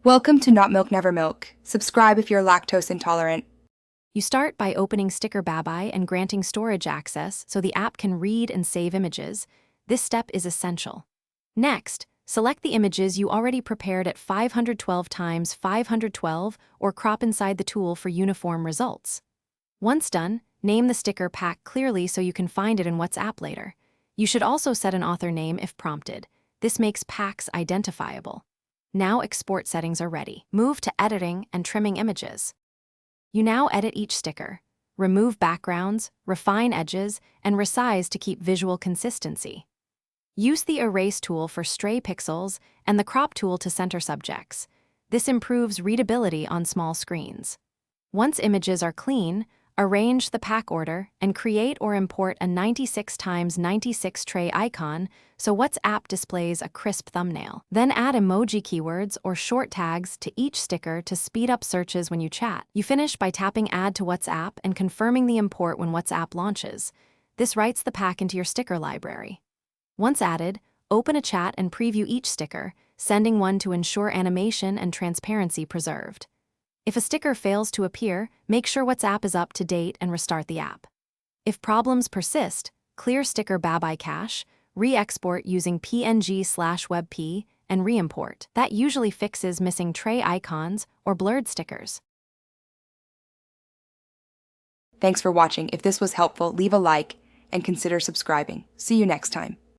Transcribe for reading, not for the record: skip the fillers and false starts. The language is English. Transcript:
Welcome to Not Milk Never Milk. Subscribe if you're lactose intolerant. You start by opening Sticker Babai and granting storage access so the app can read and save images. This step is essential. Next, select the images you already prepared at 512 times 512 or crop inside the tool for uniform results. Once done, name the sticker pack clearly so you can find it in WhatsApp later. You should also set an author name if prompted. This makes packs identifiable. Now export settings are ready. Move to editing and trimming images. You now edit each sticker, remove backgrounds, refine edges, and resize to keep visual consistency. Use the erase tool for stray pixels and the crop tool to center subjects. This improves readability on small screens. Once images are clean, arrange the pack order and create or import a 96 x 96 tray icon so WhatsApp displays a crisp thumbnail. Then add emoji keywords or short tags to each sticker to speed up searches when you chat. You finish by tapping Add to WhatsApp and confirming the import when WhatsApp launches. This writes the pack into your sticker library. Once added, open a chat and preview each sticker, sending one to ensure animation and transparency preserved. If a sticker fails to appear, make sure WhatsApp is up to date and restart the app. If problems persist, clear Sticker Babai cache, re-export using PNG/WebP, and re-import. That usually fixes missing tray icons or blurred stickers. Thanks for watching. If this was helpful, leave a like and consider subscribing. See you next time.